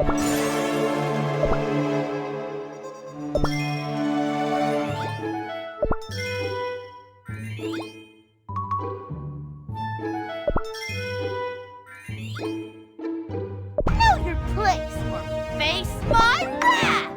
Know your place or face my wrath!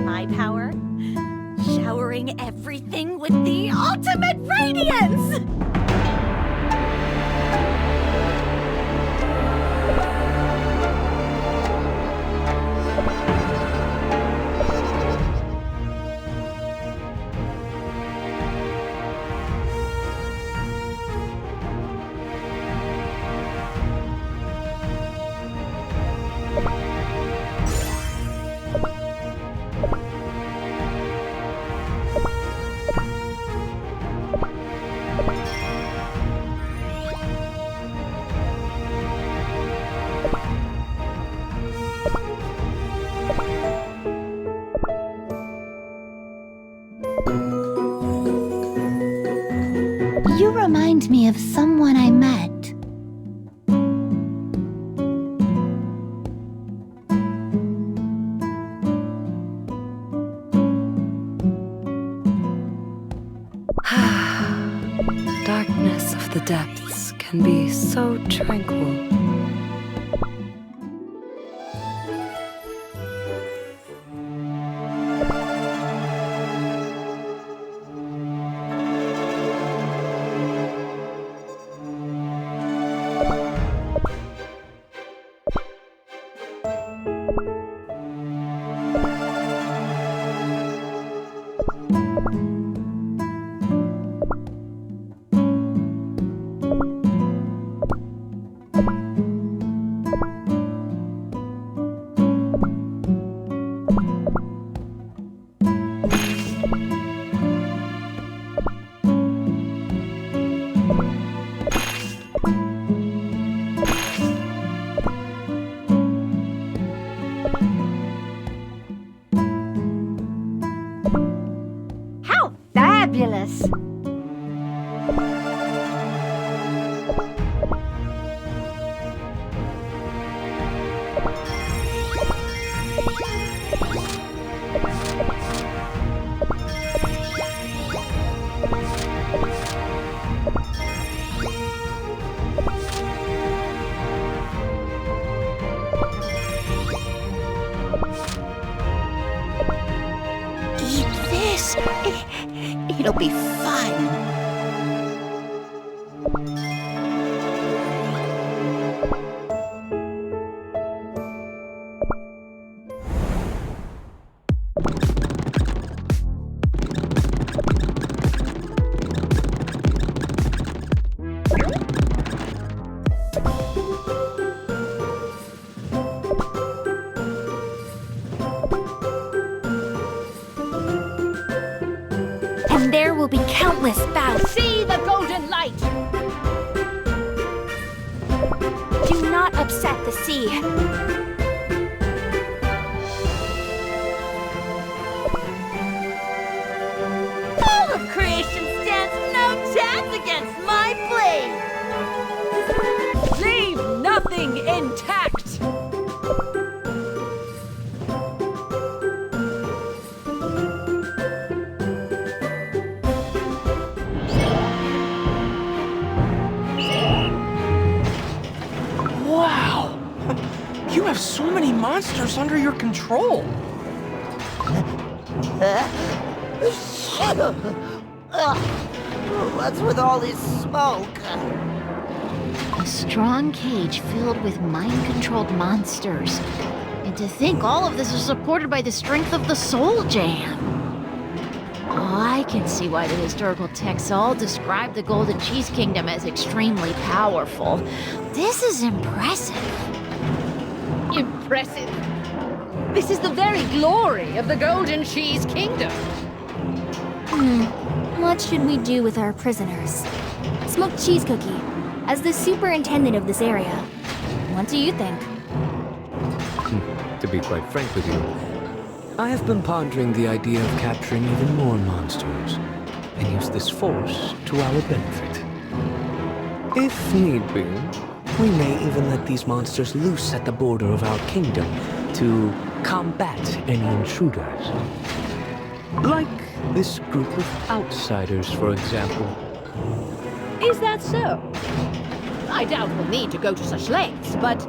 My power? Showering everything with the ultimate radiance! You remind me of someone I met. Darkness of the depths can be so tranquil. How fabulous! Eat this. It'll be fun. And there will be countless bouts. See the golden light! Do not upset the sea. All of creation stands no chance against my blade! Leave nothing intact! Wow! You have so many monsters under your control. What's with all this smoke? A strong cage filled with mind-controlled monsters. And to think all of this is supported by the strength of the Soul Jam. Oh, I can see why the historical texts all describe the Golden Cheese Kingdom as extremely powerful. This is impressive. Impressive. This is the very glory of the Golden Cheese Kingdom. What should we do with our prisoners? Smoked Cheese Cookie, as the superintendent of this area, what do you think? To be quite frank with you, I have been pondering the idea of capturing even more monsters and use this force to our benefit. If need be, we may even let these monsters loose at the border of our kingdom to combat any intruders. Like this group of outsiders, for example. Is that so? I doubt we'll need to go to such lengths, but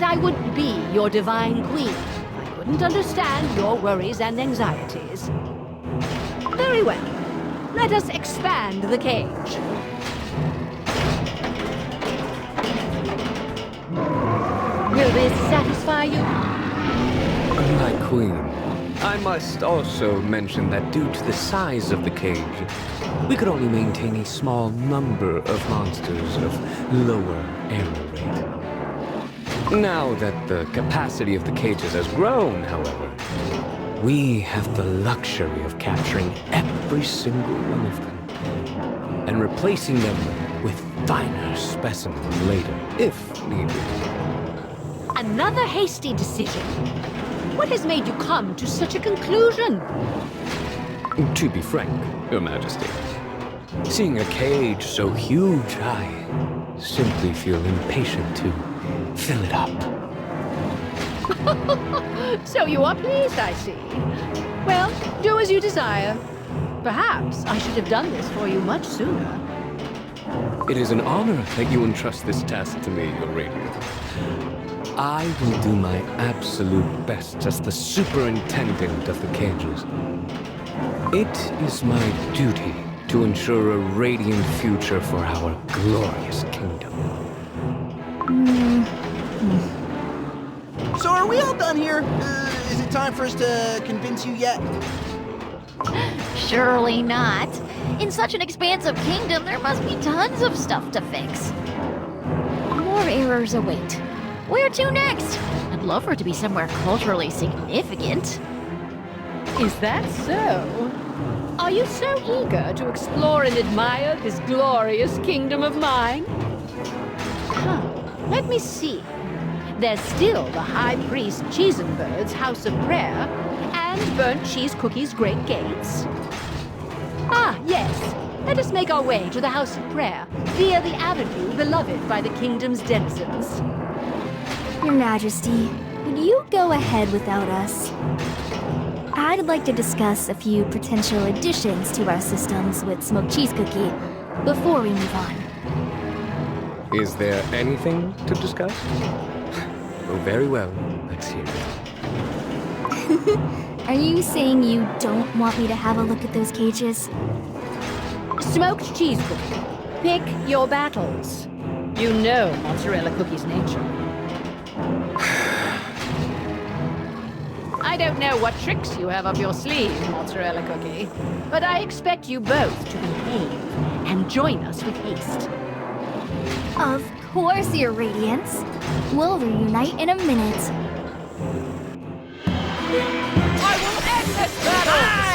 I wouldn't be your divine queen. I couldn't understand your worries and anxieties. Very well. Let us expand the cage. Will this satisfy you? My queen, I must also mention that due to the size of the cage, we could only maintain a small number of monsters of lower error rate. Now that the capacity of the cages has grown, however, we have the luxury of capturing every single one of them and replacing them with finer specimens later, if needed. Another hasty decision. What has made you come to such a conclusion? To be frank, Your Majesty, seeing a cage so huge, I simply feel impatient to fill it up. So you are pleased, I see. Well, do as you desire. Perhaps I should have done this for you much sooner. It is an honor that you entrust this task to me, Your Radiant. I will do my absolute best as the superintendent of the cages. It is my duty to ensure a radiant future for our glorious kingdom. So are we all done here? Is it time for us to convince you yet? Surely not. In such an expansive kingdom, there must be tons of stuff to fix. More errors await. Where to next? I'd love for it to be somewhere culturally significant. Is that so? Are you so eager to explore and admire this glorious kingdom of mine? Let me see. There's still the High Priest Cheesenbird's House of Prayer and Burnt Cheese Cookie's Great Gates. Ah, yes. Let us make our way to the House of Prayer via the avenue beloved by the kingdom's denizens. Your Majesty, would you go ahead without us? I'd like to discuss a few potential additions to our systems with Smoked Cheese Cookie before we move on. Is there anything to discuss? Oh, very well. Let's hear it. Are you saying you don't want me to have a look at those cages? Smoked Cheese Cookie, pick your battles. You know Mozzarella Cookie's nature. I don't know what tricks you have up your sleeve, Mozzarella Cookie, but I expect you both to behave and join us with haste. Of course, Your Radiance. We'll reunite in a minute. I will end this battle!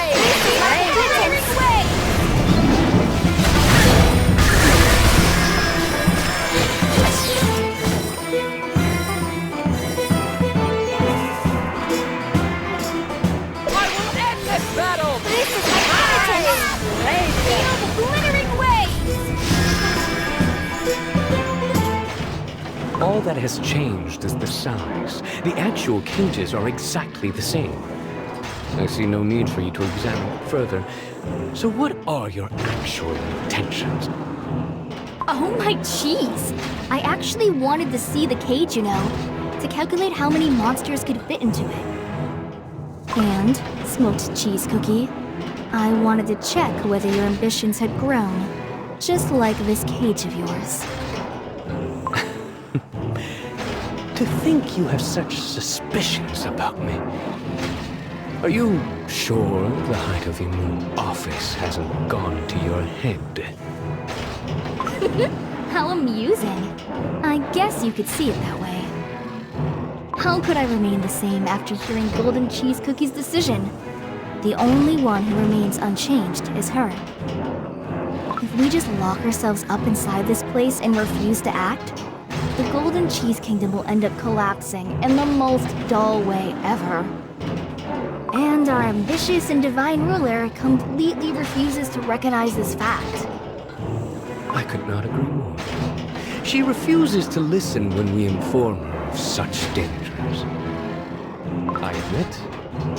All that has changed is the size. The actual cages are exactly the same. I see no need for you to examine it further. So what are your actual intentions? Oh my cheese! I actually wanted to see the cage, you know, to calculate how many monsters could fit into it. And, Smoked Cheese Cookie, I wanted to check whether your ambitions had grown, just like this cage of yours. To think you have such suspicions about me. Are you sure the height of your new office hasn't gone to your head? How amusing. I guess you could see it that way. How could I remain the same after hearing Golden Cheese Cookie's decision? The only one who remains unchanged is her. If we just lock ourselves up inside this place and refuse to act, the Golden Cheese Kingdom will end up collapsing in the most dull way ever. And our ambitious and divine ruler completely refuses to recognize this fact. I could not agree more. She refuses to listen when we inform her of such dangers. I admit,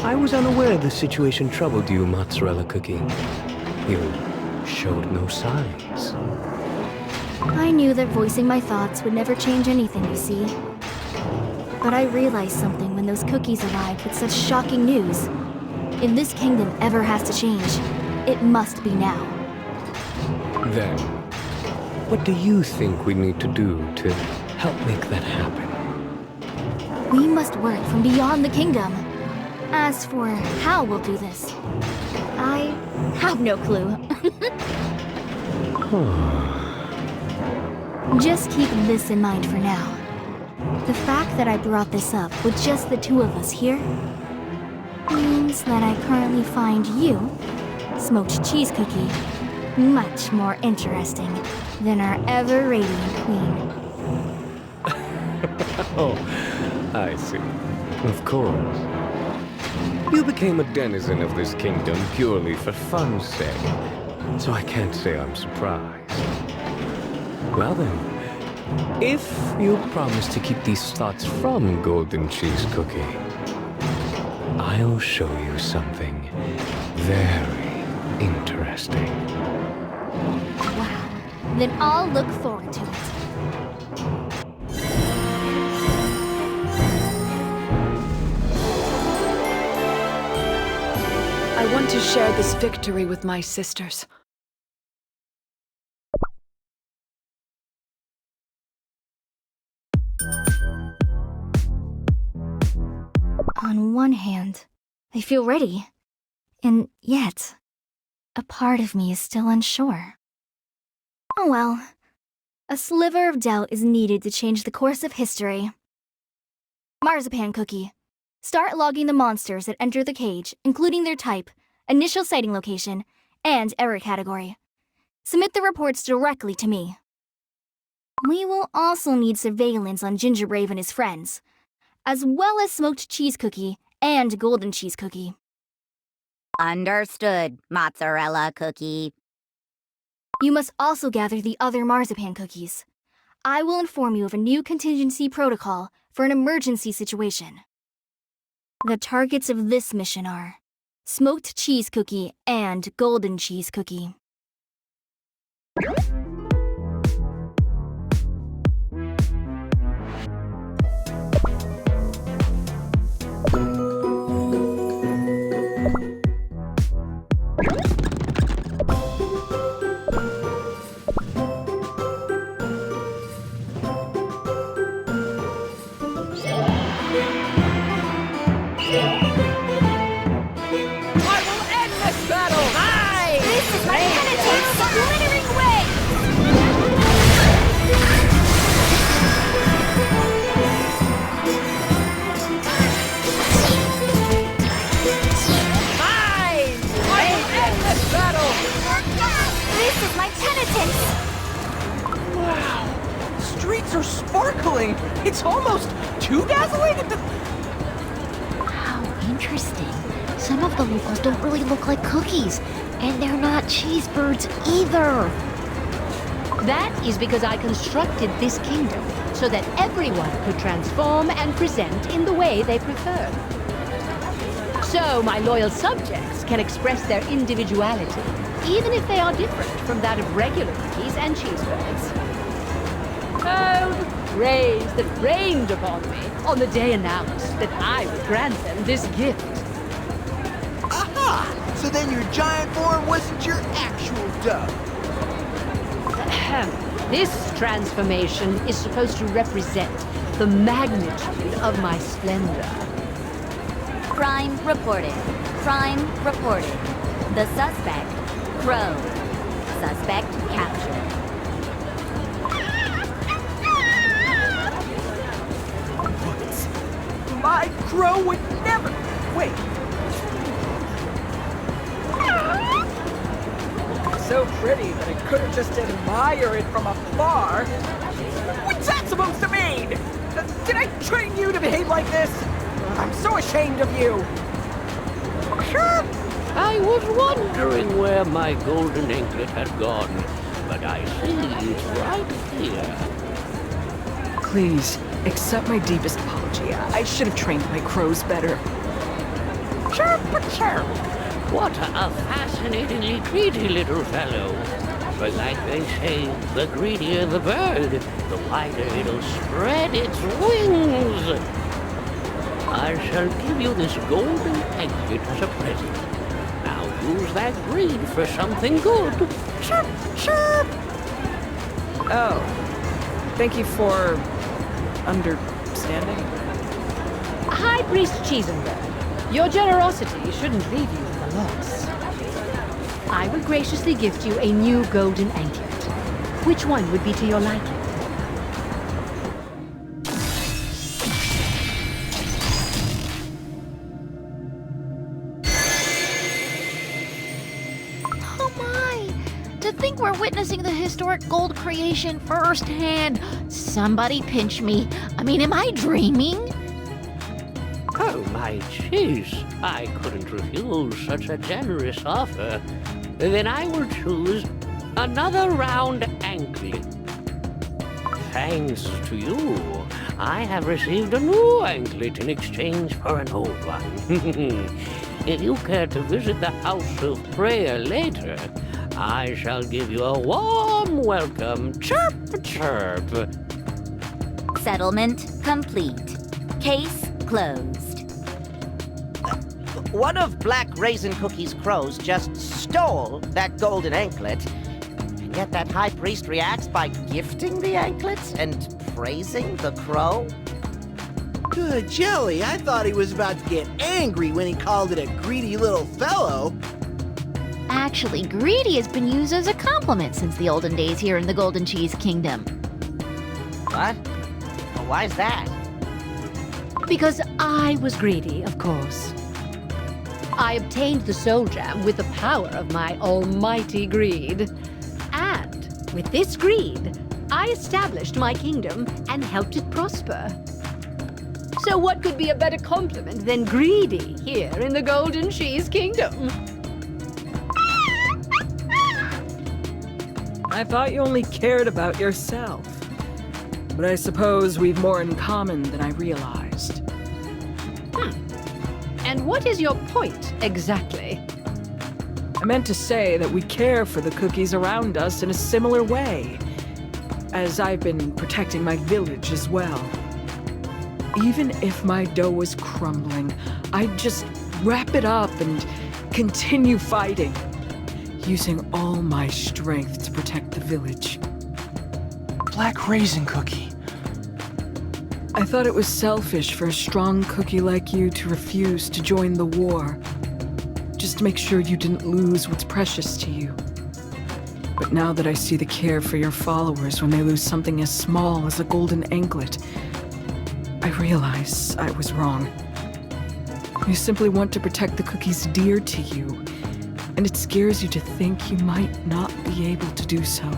I was unaware the situation troubled you, Mozzarella Cookie. You showed no signs. I knew that voicing my thoughts would never change anything, you see. But I realized something when those cookies arrived with such shocking news. If this kingdom ever has to change, it must be now. Then, what do you think we need to do to help make that happen? We must work from beyond the kingdom. As for how we'll do this, I have no clue. Just keep this in mind for now. The fact that I brought this up with just the two of us here means that I currently find you, Smoked Cheese Cookie, much more interesting than our ever-radiant queen. Oh, I see. Of course. You became a denizen of this kingdom purely for fun's sake, so I can't say I'm surprised. Well then, if you promise to keep these thoughts from Golden Cheese Cookie, I'll show you something very interesting. Wow. Then I'll look forward to it. I want to share this victory with my sisters. On one hand, I feel ready. And yet, a part of me is still unsure. Oh well. A sliver of doubt is needed to change the course of history. Marzipan Cookie. Start logging the monsters that enter the cage, including their type, initial sighting location, and error category. Submit the reports directly to me. We will also need surveillance on Gingerbrave and his friends, as well as Smoked Cheese Cookie and Golden Cheese Cookie. Understood, Mozzarella Cookie. You must also gather the other marzipan cookies. I will inform you of a new contingency protocol for an emergency situation. The targets of this mission are Smoked Cheese Cookie and Golden Cheese Cookie. Wow! Streets are sparkling! It's almost too dazzling! How interesting. Some of the locals don't really look like cookies, and they're not cheesebirds either. That is because I constructed this kingdom so that everyone could transform and present in the way they prefer. So my loyal subjects can express their individuality, even if they are different from that of regular cookies and cheesebirds. Oh, the praise that rained upon me on the day announced that I would grant them this gift. Aha! So then your giant form wasn't your actual dough. This transformation is supposed to represent the magnitude of my splendor. Crime reported. Crime reported. The suspect, Crow. Suspect captured. My crow would never... Wait. So pretty that I could have just admired it from afar. What's that supposed to mean? Did I train you to behave like this? I'm so ashamed of you. I was wondering where my golden anklet had gone, but I see it's right here. Please, accept my deepest apology. I should have trained my crows better. Chirp, chirp. What a fascinatingly greedy little fellow. But like they say, the greedier the bird, the wider it'll spread its wings. I shall give you this golden anklet as a present. Now use that greed for something good. Chirp, chirp. Oh, thank you for understanding. High Priest Cheesenberg, your generosity shouldn't leave you at a loss. I will graciously gift you a new golden anklet. Which one would be to your liking? Oh my! To think we're witnessing the historic gold creation firsthand. Somebody pinch me. I mean, am I dreaming? Oh, my cheese. I couldn't refuse such a generous offer. Then I will choose another round anklet. Thanks to you, I have received a new anklet in exchange for an old one. If you care to visit the House of Prayer later, I shall give you a warm welcome. Chirp, chirp. Settlement complete. Case closed. One of Black Raisin Cookie's crows just stole that golden anklet. And yet that high priest reacts by gifting the anklet and praising the crow? Good jelly, I thought he was about to get angry when he called it a greedy little fellow. Actually, greedy has been used as a compliment since the olden days here in the Golden Cheese Kingdom. What? Well, why's that? Because I was greedy, of course. I obtained the soul gem with the power of my almighty greed. And with this greed, I established my kingdom and helped it prosper. So what could be a better compliment than greedy here in the Golden Cheese Kingdom? I thought you only cared about yourself. But I suppose we've more in common than I realized. And what is your point, exactly? I meant to say that we care for the cookies around us in a similar way, as I've been protecting my village as well. Even if my dough was crumbling, I'd just wrap it up and continue fighting, using all my strength to protect the village. Black Raisin Cookie. I thought it was selfish for a strong cookie like you to refuse to join the war, just to make sure you didn't lose what's precious to you. But now that I see the care for your followers when they lose something as small as a golden anklet, I realize I was wrong. You simply want to protect the cookies dear to you, and it scares you to think you might not be able to do so.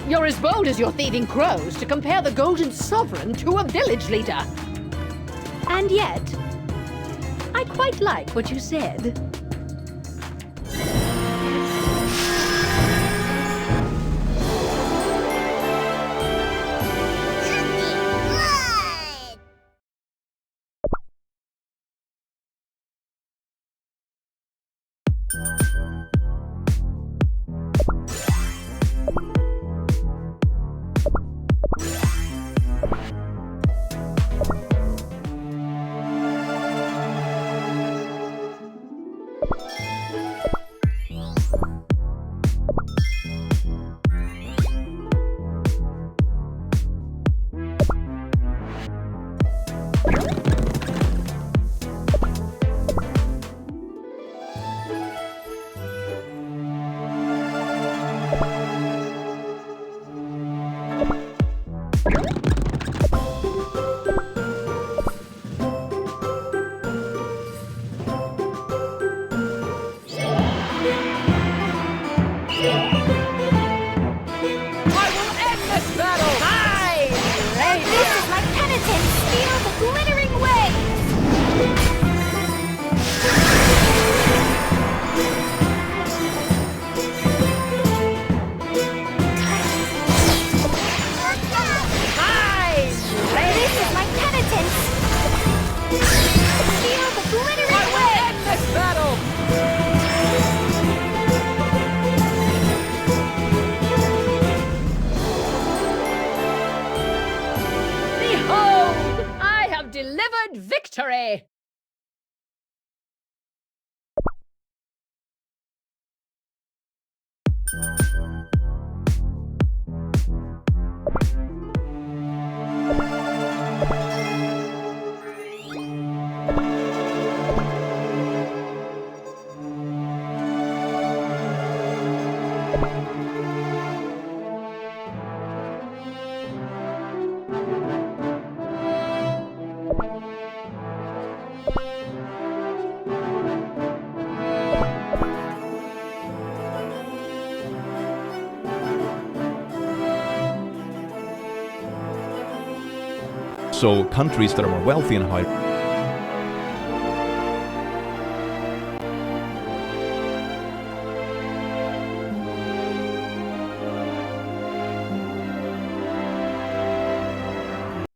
You're as bold as your thieving crows to compare the Golden Sovereign to a village leader. And yet, I quite like what you said. I will end this battle! This is my penitence! Feel the glittering waves! This is my penitence! Feel the glittering waves! End this battle! Behold! I have delivered victory! So countries that are more wealthy and high